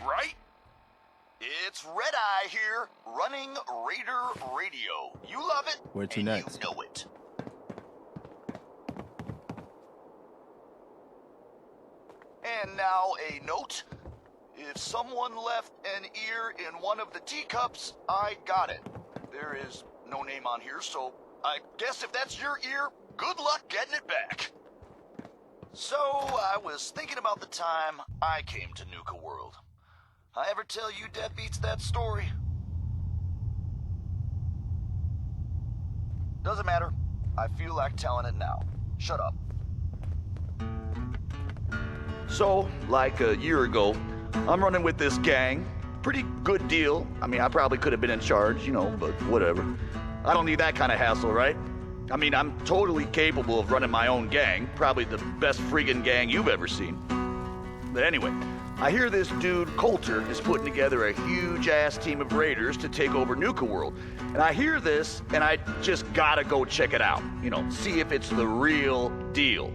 right? It's Red Eye here, running Raider Radio. You love it, Where to and next? you know it. And now a note. If someone left an ear in one of the teacups, I got it. There is no name on here, so I guess if that's your ear, good luck getting it back. So, I was thinking about the time I came to Nuka World. I ever tell you deadbeats that story? Doesn't matter. I feel like telling it now. Shut up. So, like a year ago, I'm running with this gang. Pretty good deal. I mean, I probably could have been in charge, but whatever. I don't need that kind of hassle, right? I mean, I'm totally capable of running my own gang. Probably the best friggin' gang you've ever seen. But anyway, I hear this dude, Coulter, is putting together a huge-ass team of raiders to take over Nuka World. And I hear this, and I just gotta go check it out. See if it's the real deal.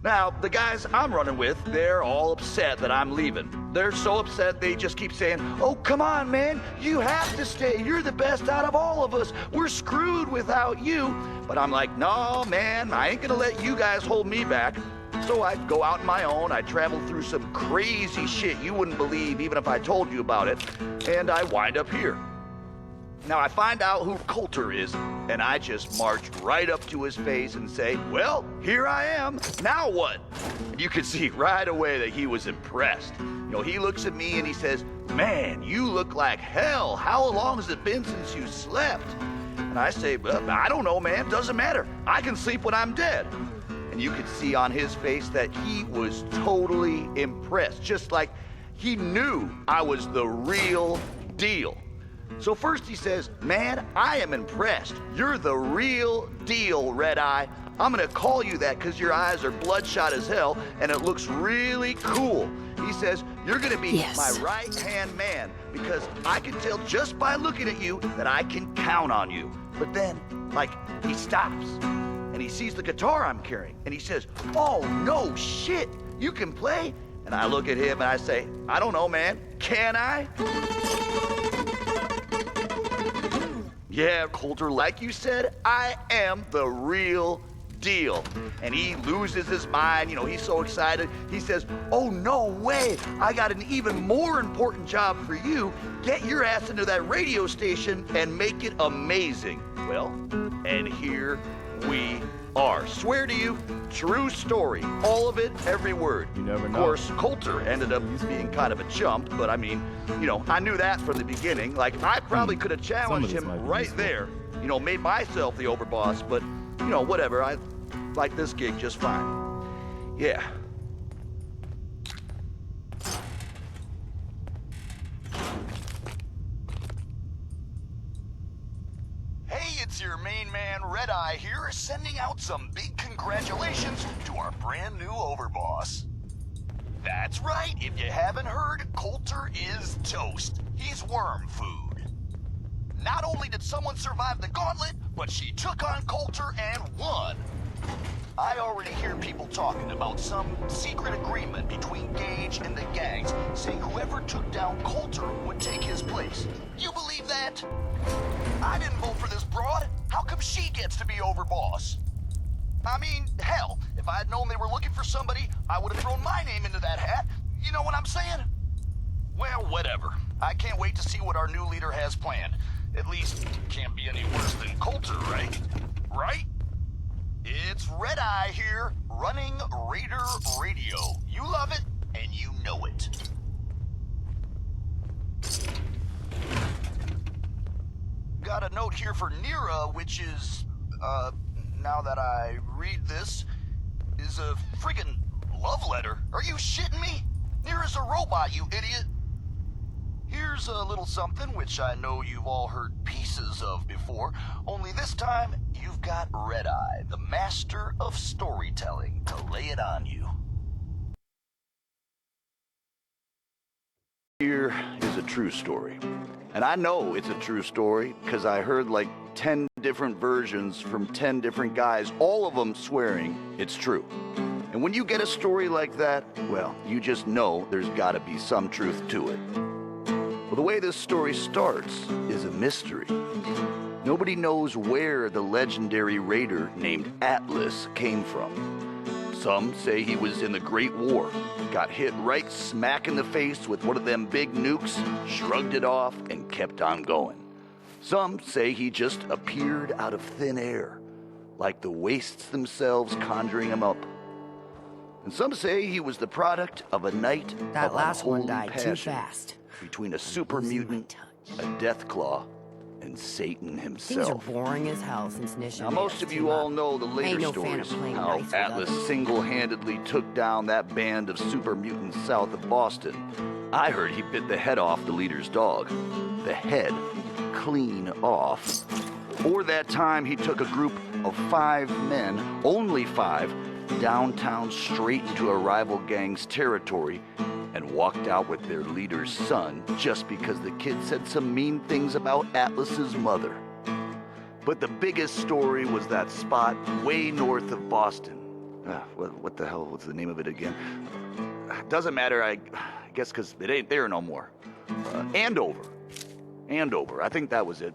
Now, the guys I'm running with, they're all upset that I'm leaving. They're so upset they just keep saying, "Oh, come on, man, you have to stay. You're the best out of all of us. We're screwed without you." But I'm like, "No, man, I ain't gonna let you guys hold me back." So I go out on my own, I travel through some crazy shit you wouldn't believe even if I told you about it, and I wind up here. Now I find out who Coulter is, and I just march right up to his face and say, "Well, here I am, now what?" And you could see right away that he was impressed. He looks at me and he says, "Man, you look like hell. How long has it been since you slept?" And I say, "Well, I don't know, man, doesn't matter. I can sleep when I'm dead." And you could see on his face that he was totally impressed, just like he knew I was the real deal. So first he says, "Man, I am impressed. You're the real deal, Red Eye. I'm gonna call you that because your eyes are bloodshot as hell and it looks really cool." He says, "You're gonna be my right-hand man because I can tell just by looking at you that I can count on you." But then, he stops and he sees the guitar I'm carrying and he says, "Oh, no shit, you can play?" And I look at him and I say, "I don't know, man. Can I?" "Yeah, Coulter, like you said, I am the real deal." And he loses his mind, he's so excited. He says, "Oh, no way, I got an even more important job for you. Get your ass into that radio station and make it amazing." Well, and here we are. Swear to you, true story. All of it, every word. You never know. Of course, Coulter ended up being kind of a chump, but I mean, I knew that from the beginning. I probably could have challenged him right there, made myself the overboss, but, whatever. I like this gig just fine. Yeah. Hey, it's your main man, Red Eye here, sending out some big congratulations to our brand new overboss. That's right, if you haven't heard, Coulter is toast. He's worm food. Not only did someone survive the gauntlet, but she took on Coulter and won. I already hear people talking about some secret agreement between Gage and the gangs, saying whoever took down Coulter would take his place. You believe that? I didn't vote for this broad. How come she gets to be overboss? I mean, hell, if I had known they were looking for somebody, I would have thrown my name into that hat. You know what I'm saying? Well, whatever. I can't wait to see what our new leader has planned. At least, can't be any worse than Coulter, right? Right? It's Red Eye here, running Raider Radio. You love it, and you know it. Got a note here for Nira, which is, now that I read this, is a friggin' love letter. Are you shitting me? Nira's a robot, you idiot. Here's a little something which I know you've all heard pieces of before, only this time you've got Red Eye, the master of storytelling, to lay it on you. Here is a true story. And I know it's a true story because I heard 10 different versions from 10 different guys, all of them swearing it's true. And And when you get a story like that, well, you just know there's gotta be some truth to it. Well, the way this story starts is a mystery. Nobody knows where the legendary raider named Atlas came from. Some say he was in the Great War, got hit right smack in the face with one of them big nukes, shrugged it off, and kept on going. Some say he just appeared out of thin air, like the wastes themselves conjuring him up. And some say he was the product of a night That of last one unholy died too passion fast. between a super mutant, a deathclaw, and Satan Things are himself. boring as hell since Nisha. Now, most of you all know the later Ain't no fan of stories, playing how nice with Atlas others. single-handedly took down that band of super mutants south of Boston. I heard he bit the head off the leader's dog. The head clean off. Or that time he took a group of 5 men, only 5, downtown straight into a rival gang's territory and walked out with their leader's son just because the kid said some mean things about Atlas's mother. But the biggest story was that spot way north of Boston. What the hell was the name of it again? Doesn't matter, I guess, because it ain't there no more. Andover. Andover, I think that was it.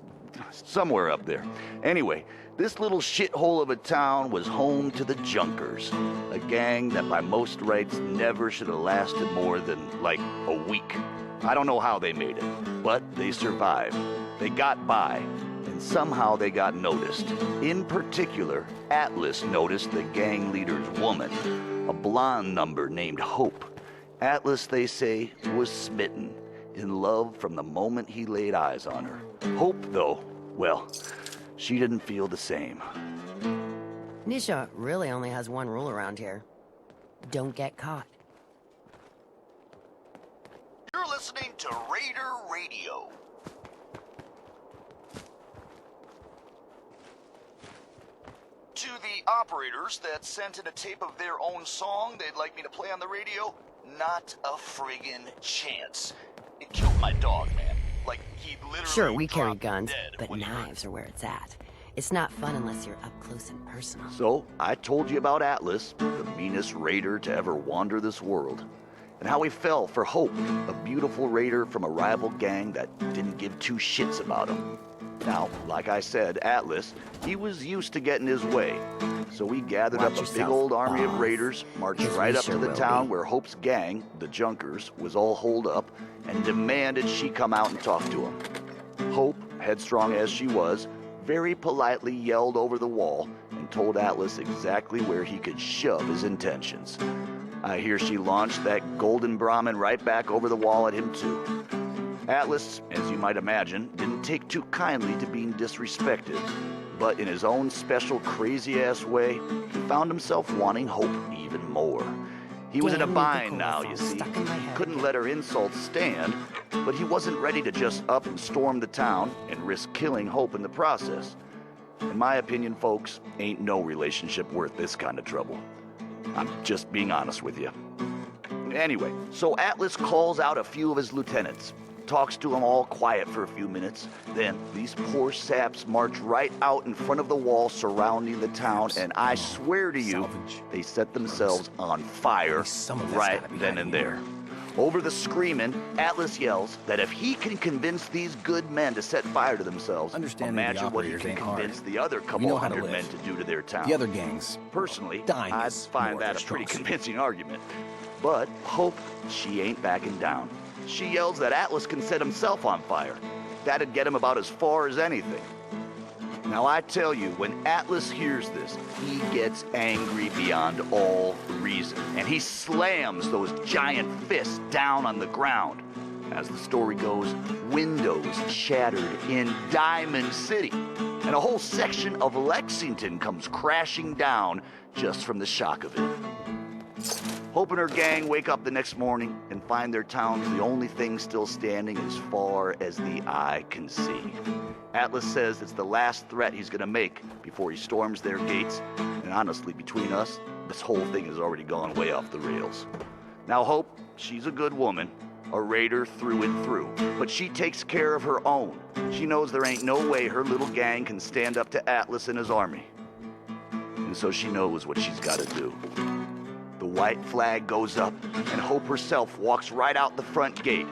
Somewhere up there. Anyway, this little shithole of a town was home to the Junkers, a gang that by most rights never should have lasted more than, like, a week. I don't know how they made it, but they survived. They got by, and somehow they got noticed. In particular, Atlas noticed the gang leader's woman, a blonde number named Hope. Atlas, they say, was smitten, in love from the moment he laid eyes on her. Hope, though, well, she didn't feel the same. Nisha really only has one rule around here. Don't get caught. You're listening to Raider Radio. To the operators that sent in a tape of their own song they'd like me to play on the radio, not a friggin' chance. It killed my dog, man. Like, he literally Sure, we carry dropped guns, dead but when he heard knives are where it's at. It's not fun unless you're up close and personal. So, I told you about Atlas, the meanest raider to ever wander this world, and how he fell for Hope, a beautiful raider from a rival gang that didn't give 2 shits about him. Now, like I said, Atlas, he was used to getting his way, so he gathered Watch up a big yourself, old army of boss. raiders, marched 'Cause right we up sure to the will town be. where Hope's gang, the Junkers, was all holed up, and demanded she come out and talk to him. Hope, headstrong as she was, very politely yelled over the wall and told Atlas exactly where he could shove his intentions. I hear she launched that golden Brahmin right back over the wall at him too. Atlas, as you might imagine, didn't take too kindly to being disrespected, but in his own special crazy-ass way, he found himself wanting Hope even more. He was in a Damn bind Nuka now, song you see. stuck in my head Couldn't again. let her insults stand, but he wasn't ready to just up and storm the town and risk killing Hope in the process. In my opinion, folks, ain't no relationship worth this kind of trouble. I'm just being honest with you. Anyway, so Atlas calls out a few of his lieutenants, talks to them all quiet for a few minutes. Then these poor saps march right out in front of the wall surrounding the town, and I swear to you, they set themselves on fire right then and there. Over the screaming, Atlas yells that if he can convince these good men to set fire to themselves, Understanding the imagine what he operators can ain't hard. convince the other We couple know how to hundred men live. to do to their town. The other gangs. Personally, Dying I'd is find more that their a pretty strong suit. convincing argument. But Hope, she ain't backing down. She yells that Atlas can set himself on fire. That'd get him about as far as anything. Now I tell you, when Atlas hears this, he gets angry beyond all reason, and he slams those giant fists down on the ground. As the story goes, windows shattered in Diamond City, and a whole section of Lexington comes crashing down just from the shock of it. Hope and her gang wake up the next morning and find their town's the only thing still standing as far as the eye can see. Atlas says it's the last threat he's gonna make before he storms their gates, and honestly, between us, this whole thing has already gone way off the rails. Now Hope, she's a good woman, a raider through and through, but she takes care of her own. She knows there ain't no way her little gang can stand up to Atlas and his army. And so she knows what she's gotta do. white flag goes up, and Hope herself walks right out the front gate.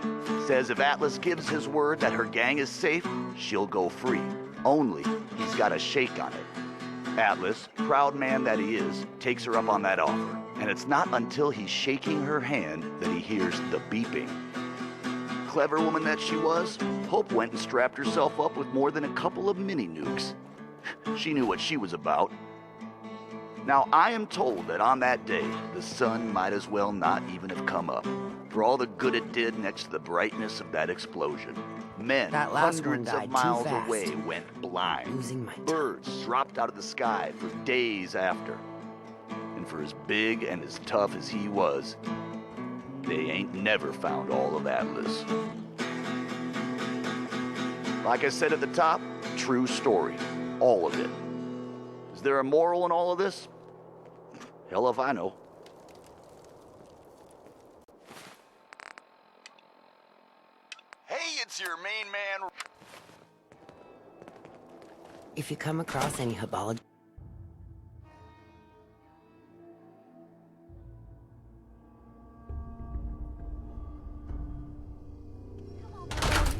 Says if Atlas gives his word that her gang is safe, she'll go free. Only he's got a shake on it. Atlas, proud man that he is, takes her up on that offer. And it's not until he's shaking her hand that he hears the beeping. Clever woman that she was, Hope went and strapped herself up with more than a couple of mini nukes. She knew what she was about. Now, I am told that on that day, the sun might as well not even have come up, for all the good it did next to the brightness of that explosion. Men That last one hundreds died of too miles fast. away went blind. Losing my Birds dropped out of the sky for days after. And for as big and as tough as he was, they ain't never found all of Atlas. Like I said at the top, true story. All of it. Is there a moral in all of this? Hell if I know. Hey, it's your main man. If you come across any Hubology...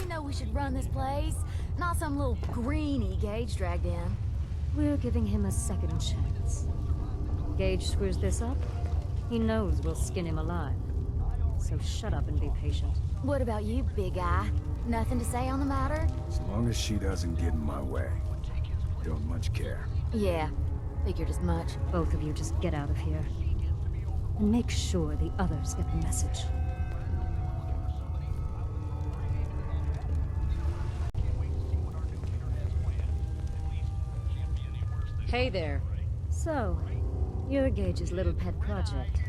You know we should run this place, not some little greenie Gage dragged in. We're giving him a second chance. Gage screws this up, he knows we'll skin him alive. So shut up and be patient. What about you, big guy? Nothing to say on the matter? As long as she doesn't get in my way. Don't much care. Yeah, figured as much. Both of you just get out of here. And make sure the others get the message. Hey there. So, you're Gage's little pet project.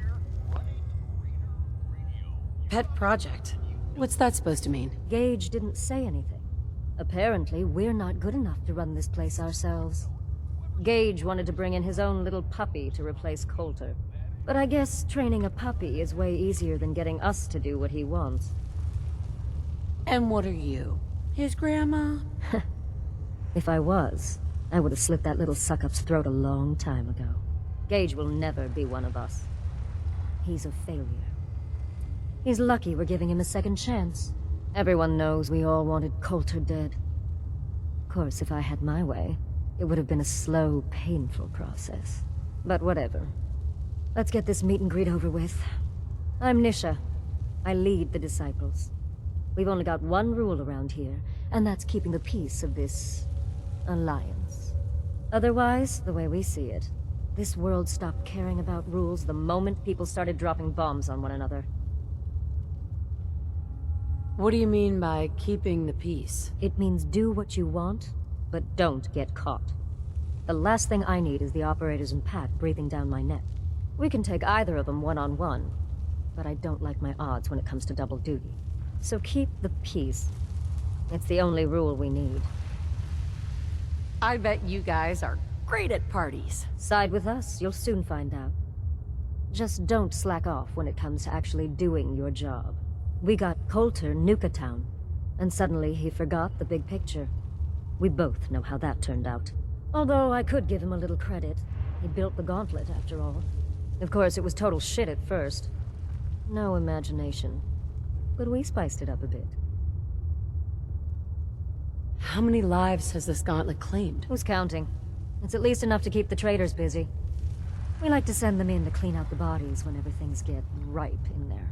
Pet project? What's that supposed to mean? Gage didn't say anything. Apparently, we're not good enough to run this place ourselves. Gage wanted to bring in his own little puppy to replace Coulter. But I guess training a puppy is way easier than getting us to do what he wants. And what are you? His grandma? If I was, I would have slit that little suck-up's throat a long time ago. Gage will never be one of us. He's a failure. He's lucky we're giving him a second chance. Everyone knows we all wanted Coulter dead. Of course, if I had my way, it would have been a slow, painful process. But whatever. Let's get this meet and greet over with. I'm Nisha. I lead the Disciples. We've only got one rule around here, and that's keeping the peace of this... alliance. Otherwise, the way we see it, this world stopped caring about rules the moment people started dropping bombs on one another. What do you mean by keeping the peace? It means do what you want, but don't get caught. The last thing I need is the operators and Pat breathing down my neck. We can take either of them one-on-one, but I don't like my odds when it comes to double duty. So keep the peace. It's the only rule we need. I bet you guys are great at parties. Side with us, you'll soon find out. Just don't slack off when it comes to actually doing your job. We got Coulter Nuka Town, and suddenly he forgot the big picture. We both know how that turned out. Although I could give him a little credit. He built the gauntlet, after all. Of course, it was total shit at first. No imagination. But we spiced it up a bit. How many lives has this gauntlet claimed? Who's counting? It's at least enough to keep the traders busy. We like to send them in to clean out the bodies whenever things get ripe in there.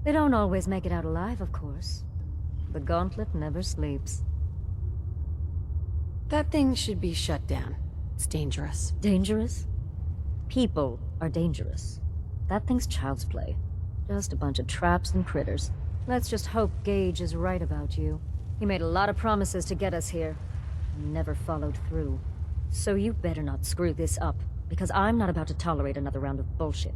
They don't always make it out alive, of course. The gauntlet never sleeps. That thing should be shut down. It's dangerous. Dangerous? People are dangerous. That thing's child's play. Just a bunch of traps and critters. Let's just hope Gage is right about you. He made a lot of promises to get us here, and never followed through. So you better not screw this up, because I'm not about to tolerate another round of bullshit.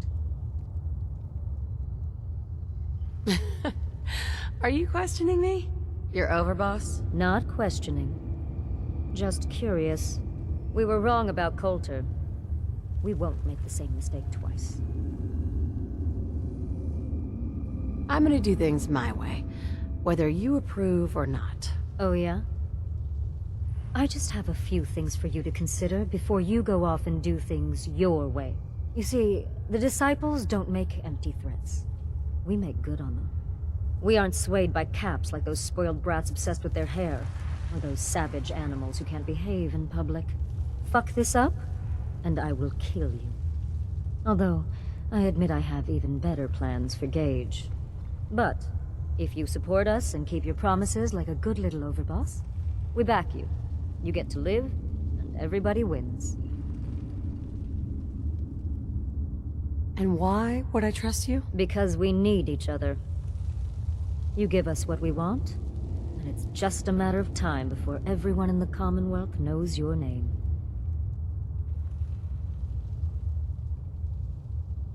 Are you questioning me? You're over, boss? Not questioning. Just curious. We were wrong about Coulter. We won't make the same mistake twice. I'm gonna do things my way, whether you approve or not. Oh yeah? I just have a few things for you to consider before you go off and do things your way. You see, the disciples don't make empty threats. We make good on them. We aren't swayed by caps like those spoiled brats obsessed with their hair, or those savage animals who can't behave in public. Fuck this up, and I will kill you. Although, I admit I have even better plans for Gage. But, if you support us and keep your promises like a good little overboss, we back you. You get to live, and everybody wins. And why would I trust you? Because we need each other. You give us what we want, and it's just a matter of time before everyone in the Commonwealth knows your name.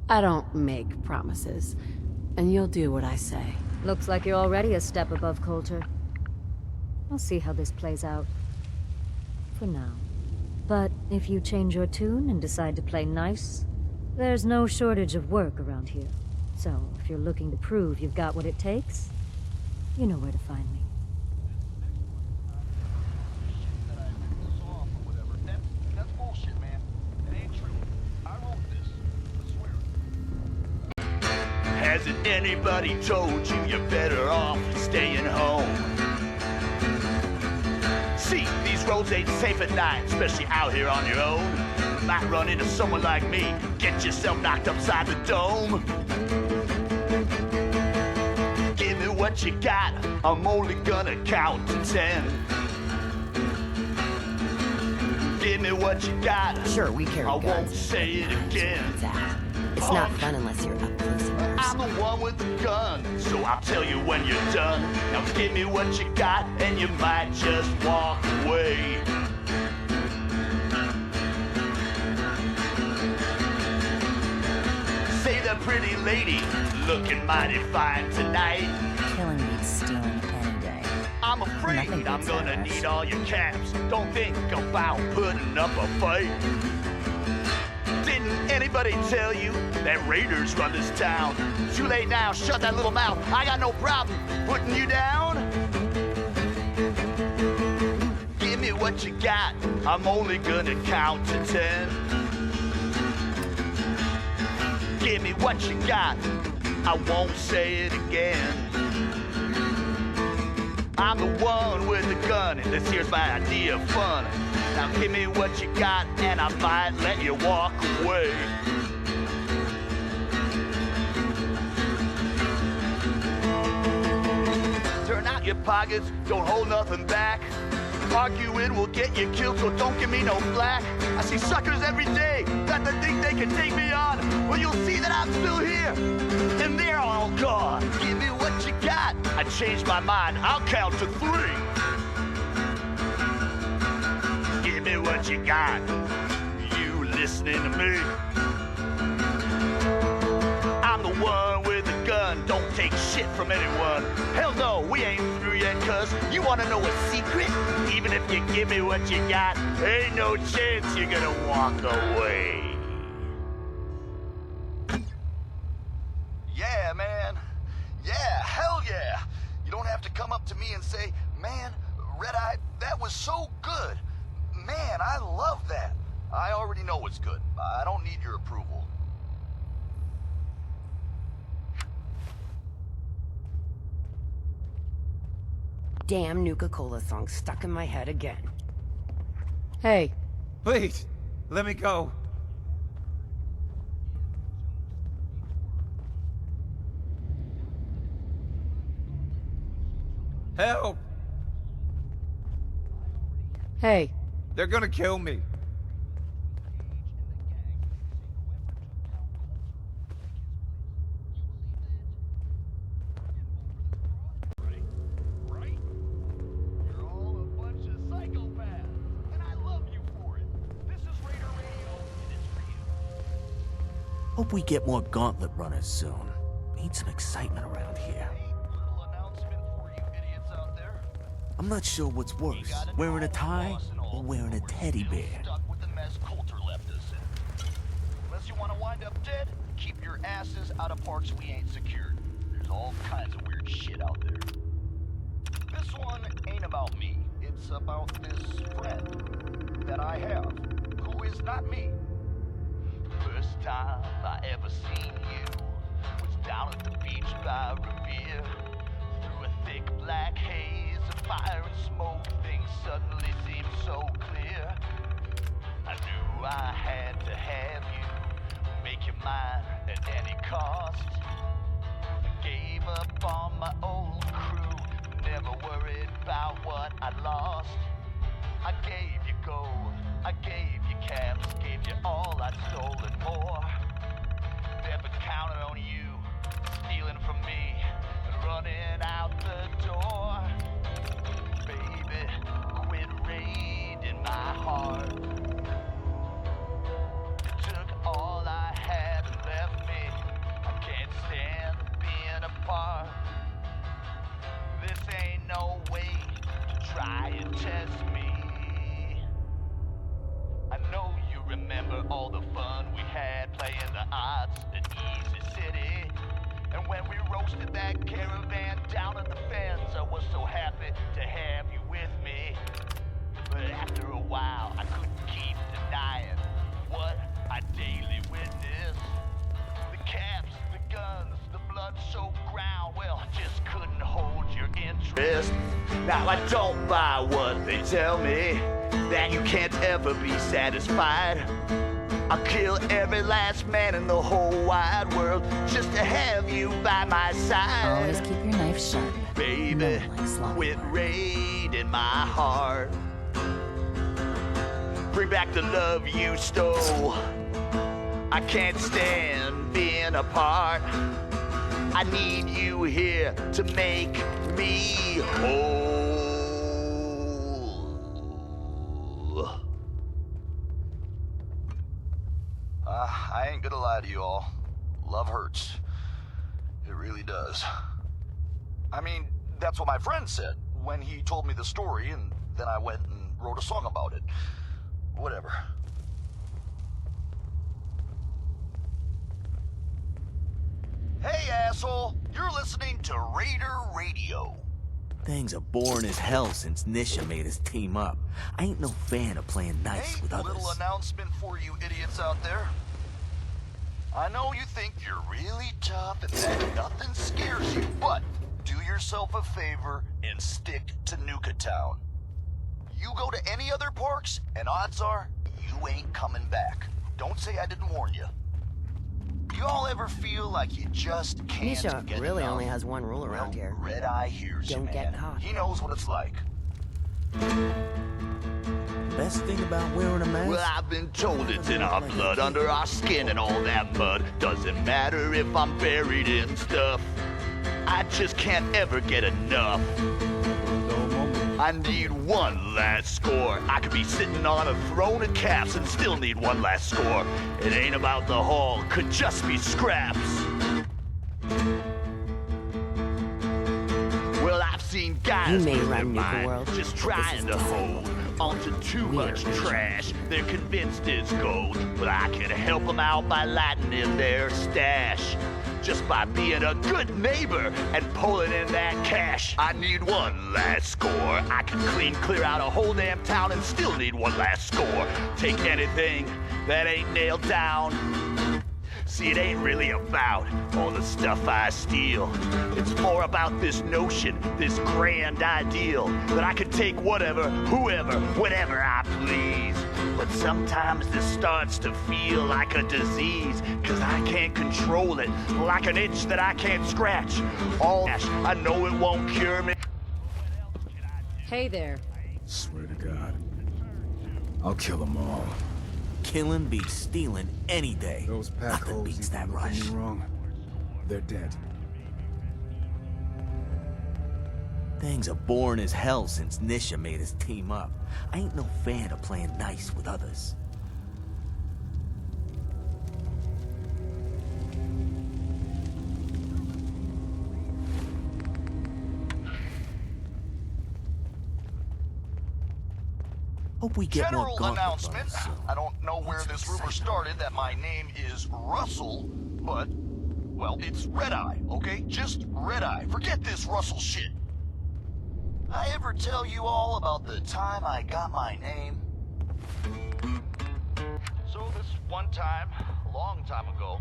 I don't make promises, and you'll do what I say. Looks like you're already a step above Coulter. I'll see how this plays out. For now. But if you change your tune and decide to play nice, there's no shortage of work around here. So, if you're looking to prove you've got what it takes, you know where to find me. That's bullshit, man. It ain't true. I wrote this. I swear. Hasn't anybody told you you're better off staying home? See, these roads ain't safe at night, especially out here on your own. Might run into someone like me, get yourself knocked upside the dome. Give me what you got, I'm only gonna count to 10. Give me what you got, Sure, we carry I guns. won't say it again. It's not fun unless you're up close and I'm personal. the one with the gun, so I'll tell you when you're done. Now give me what you got, and you might just walk away. Say that pretty lady, looking mighty fine tonight. Killing beats stealing any day. I'm afraid Nothing I'm beats gonna ours. need all your caps. Don't think about putting up a fight. Didn't anybody tell you that raiders run this town? Too late now, shut that little mouth. I got no problem putting you down. Give me what you got, I'm only gonna count to 10. Give me what you got, I won't say it again. I'm the one with the gun, and this here's my idea of fun. Now give me what you got, and I might let you walk away. Turn out your pockets, don't hold nothing back. Arguing will get you killed, so don't give me no flack. I see suckers every day that they think they can take me on. Well, you'll see that I'm still here, and they're all gone. Give me what you got. I changed my mind, I'll count to 3. Give me what you got. You listening to me? I'm the one with the gun, don't take shit from anyone. Hell no, we ain't through yet, cuz you wanna know a secret? Even if you give me what you got, ain't no chance you're gonna walk away. Yeah, man. Yeah, hell yeah. You don't have to come up to me and say, man, Red-Eye, that was so good. Man, I love that. I already know it's good. I don't need your approval. Damn Nuka Cola song stuck in my head again. Hey, Please, let me go. Help! hey, They're gonna kill me. Right? You're all a bunch of psychopaths, and I love you for it. This is Raider Radio, and it's for you. Hope we get more gauntlet runners soon. Need some excitement around here. Little announcement for you idiots out there. I'm not sure what's worse, wearing a tie or wearing a teddy bear. Stuck with the mess Coulter left us in. Unless you want to wind up dead, keep your asses out of parks we ain't secured. There's all kinds of weird shit out there. This one ain't about me. It's about this friend that I have, who is not me. First time I ever seen you was down at the beach by Revere. Through a thick black haze of fire and smoke, things suddenly seemed so clear. I knew I had to have you, make you mine at any cost. I gave up on my old crew, never worried about what I lost. I gave you gold, I gave you caps, gave you all I stole and more. Never counted on you, stealing from me and running out the door. Baby, quit raiding my heart. You took all I had and left me. I can't stand being apart. This ain't no way to try and test me. I know you remember all the fun we had playing the odds at Easy City. And when we roasted that caravan down at the fens, I was so happy to have you with me. But after a while, I couldn't keep denying what I daily witness. The caps, the guns, the blood-soaked ground, well, I just couldn't hold your interest. Now I don't buy what they tell me, that you can't ever be satisfied. I'll kill every last man in the whole wide world just to have you by my side. Always keep your knife sharp. Baby, No one likes sloppy quit work. raiding my heart. Bring back the love you stole. I can't stand being apart. I need you here to make me whole. I ain't gonna lie to you all. Love hurts. It really does. I mean, that's what my friend said when he told me the story, and then I went and wrote a song about it. Whatever. Hey, asshole! You're listening to Raider Radio. Things are boring as hell since Nisha made us team up. I ain't no fan of playing nice with others. Little announcement for you idiots out there. I know you think you're really tough and that nothing scares you, but do yourself a favor and stick to Nuka Town. You go to any other parks, and odds are you ain't coming back. Don't say I didn't warn you. You all ever feel like you just can't Nisha get really enough? only has one rule around Well, here. Red Eye hears you, Don't get man. caught. He knows what it's like. Best thing about wearing a mask? Well, I've been told it's in our blood, under our skin and all that mud. Doesn't matter if I'm buried in stuff. I just can't ever get enough. I need one last score. I could be sitting on a throne of caps and still need one last score. It ain't about the haul, could just be scraps. Well, I've seen guys You may lose their run Nuka mind World, just but this trying is to hold decided. onto too We are much in charge. trash. They're convinced it's gold, but I can help them out by lighting in their stash. Just by being a good neighbor and pulling in that cash. I need one last score. I can clear out a whole damn town and still need one last score. Take anything that ain't nailed down. See, it ain't really about all the stuff I steal. It's more about this notion, this grand ideal, that I can take whatever, whoever, whenever I please. But sometimes this starts to feel like a disease, 'cause I can't control it, like an itch that I can't scratch. All I know it won't cure me. Hey there. Swear to God. I'll kill them all. Killing beats stealing any day. Those pack Nothing holes beats that even look at rush. me wrong. They're dead. Things are boring as hell since Nisha made us team up. I ain't no fan of playing nice with others. Hope we get more General gauntlet announcement. runners soon. I don't know where That's this rumor exciting. started that my name is Russell, but, well, it's Red Eye, okay? Just Red Eye. Forget this Russell shit. I ever tell you all about the time I got my name? So this one time, long time ago.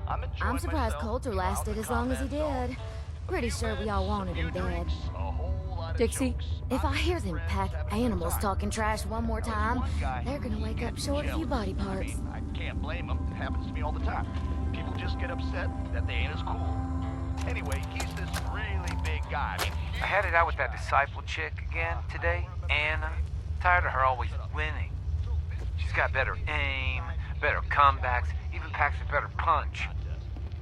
I'm enjoying I'm surprised myself, Coulter you know, out lasted in the as long as he combat did. zone. Pretty sure we all wanted him dead. Drinks, a whole lot of Dixie? jokes. If I hear them Friends pack having a good animals time. talking trash one more Now, this time, one guy, they're gonna he wake up gets short a few jealous. body parts. I can't blame him. It happens to me all the time. People just get upset that they ain't as cool. Anyway, he's this really big guy. I had it out with that disciple chick again today, Anna. Tired of her always winning. She's got better aim, better comebacks, even packs a better punch.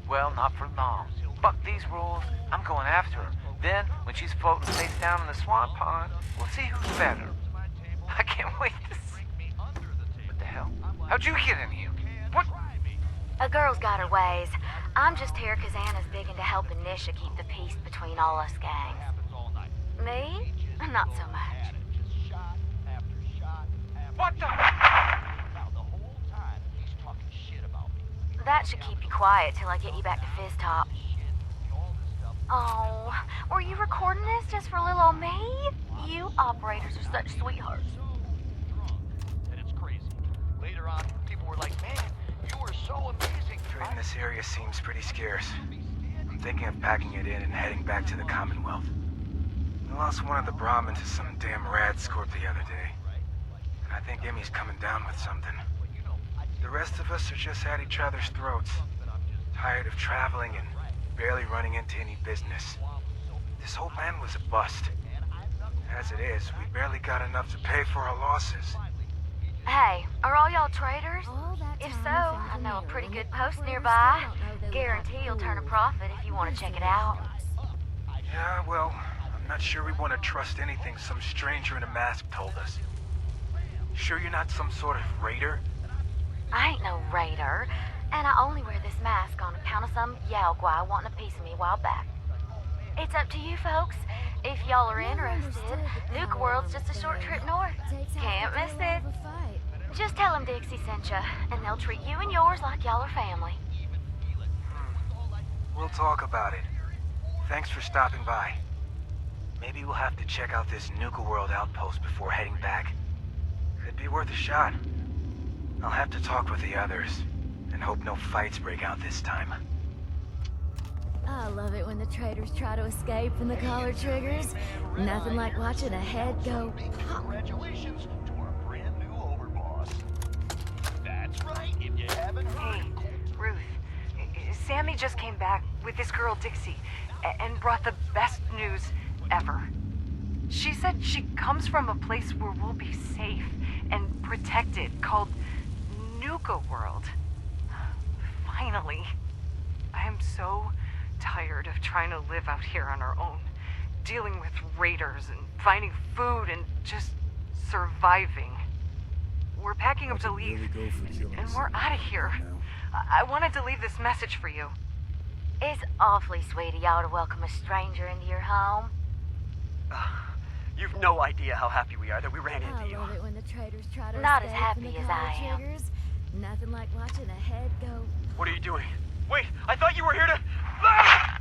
Well, not for long. Fuck these rules, I'm going after her. Then, when she's floating face down in the swamp pond, we'll see who's better. I can't wait to see. What the hell? How'd you get in here? What? A girl's got her ways. I'm just here 'cause Anna's big into helping Nisha keep the peace between all us gangs. Me? Not so much. What the? That should keep you quiet till I get you back to Fizz Top. Oh, were you recording this just for little old me? You operators are such sweethearts. And it's crazy. Later on, people were like, man, you were so amazing. Trade in this area seems pretty scarce. I'm thinking of packing it in and heading back to the Commonwealth. We lost one of the Brahmins to some damn rad scorp the other day. And I think Emmy's coming down with something. The rest of us are just at each other's throats. Tired of traveling and barely running into any business. This whole plan was a bust. As it is, we barely got enough to pay for our losses. Hey, are all y'all traders? If so, I know a pretty good post nearby. Guarantee you'll turn a profit if you want to check it out. Yeah, well, I'm not sure we want to trust anything some stranger in a mask told us. Sure you're not some sort of raider? I ain't no raider, and I only wear this mask on account of some Yao Guai wanting a piece of me a while back. It's up to you folks. If y'all are interested, Nuka World's just a short trip north. Can't miss it. Just tell them Dixie sent ya, and they'll treat you and yours like y'all are family. We'll talk about it. Thanks for stopping by. Maybe we'll have to check out this Nuka World outpost before heading back. Could be worth a shot. I'll have to talk with the others, and hope no fights break out this time. I love it when the traders try to escape from the collar triggers. Nothing like watching a head go pop. Congratulations to our brand new overboss. That's right, if you haven't heard. Hey, Ruth. Sammy just came back with this girl Dixie and brought the best news ever. She said she comes from a place where we'll be safe and protected, called Nuka World. Finally. I am so tired of trying to live out here on our own, dealing with raiders and finding food and just surviving. We're packing up to leave, and we're out of here. I wanted to leave this message for you. It's awfully sweet of y'all to welcome a stranger into your home. You've no idea how happy we are that we ran into you. I love it when the traders try to Not escape as happy from the as collar I am. triggers. Nothing like watching a head go. What are you doing? Wait, I thought you were here to... Ah!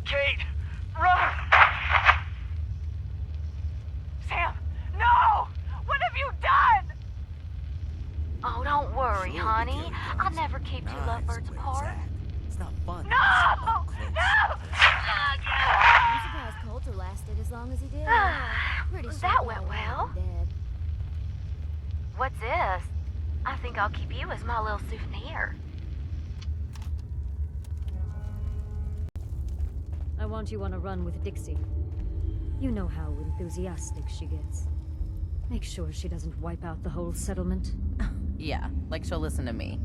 Kate! Run! Sam! No! What have you done? Oh, don't worry, honey. I never keep two lovebirds apart. It's not fun. No! No! I'm surprised Coulter lasted as long as he did. Pretty sure That we went all wanted well. him dead. What's this? I think I'll keep you as my little souvenir. I want you on a run with Dixie. You know how enthusiastic she gets. Make sure she doesn't wipe out the whole settlement. Yeah, like she'll listen to me.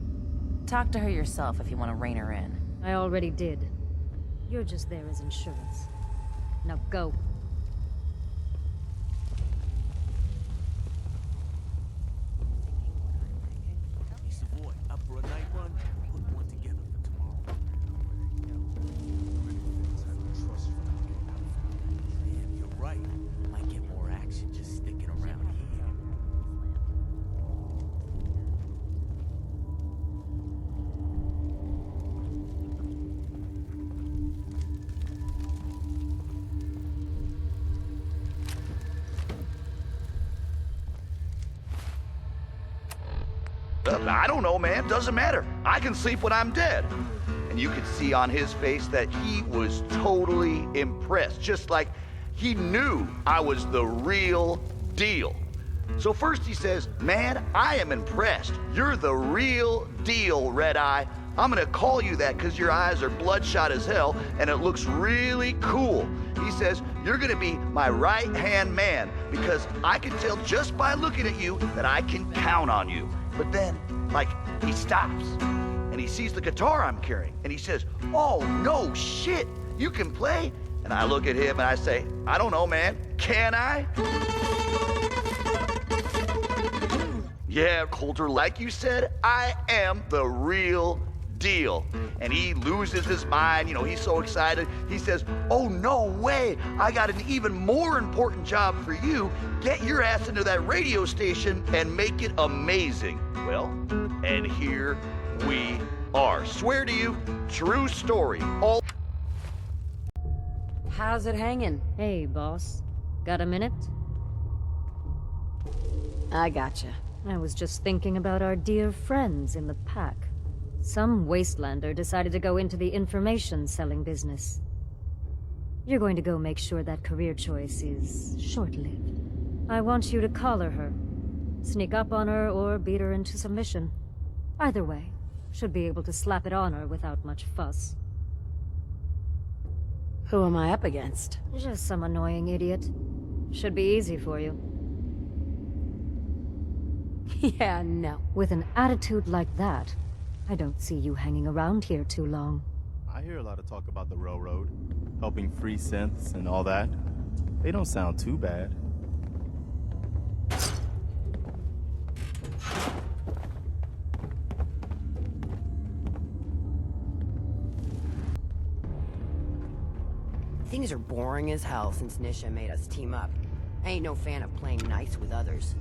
Talk to her yourself if you want to rein her in. I already did. You're just there as insurance. Now go. Hey, Savoy, up for a night run? Put one together for tomorrow. Man, you're right. Might get more action just sticking around here. I don't know, man. Doesn't matter. I can sleep when I'm dead. And you could see on his face that he was totally impressed, just like he knew I was the real deal. So first he says, man, I am impressed. You're the real deal, Red Eye. I'm gonna call you that because your eyes are bloodshot as hell and it looks really cool. He says, you're gonna be my right-hand man because I can tell just by looking at you that I can count on you. But then, like, he stops and he sees the guitar I'm carrying and he says, oh, no shit, you can play? And I look at him and I say, I don't know, man, can I? Yeah, Coulter, like you said, I am the real deal. And he loses his mind, you know, he's so excited. He says, oh, no way, I got an even more important job for you. Get your ass into that radio station and make it amazing. Well, and here we are. Swear to you, true story. All. How's it hanging? Hey, boss. Got a minute? I gotcha. I was just thinking about our dear friends in the pack. Some wastelander decided to go into the information-selling business. You're going to go make sure that career choice is short-lived. I want you to collar her. Sneak up on her or beat her into submission. Either way, should be able to slap it on her without much fuss. Who am I up against? Just some annoying idiot. Should be easy for you. Yeah, no. With an attitude like that, I don't see you hanging around here too long. I hear a lot of talk about the railroad, helping free synths and all that. They don't sound too bad. Things are boring as hell since Nisha made us team up. I ain't no fan of playing nice with others.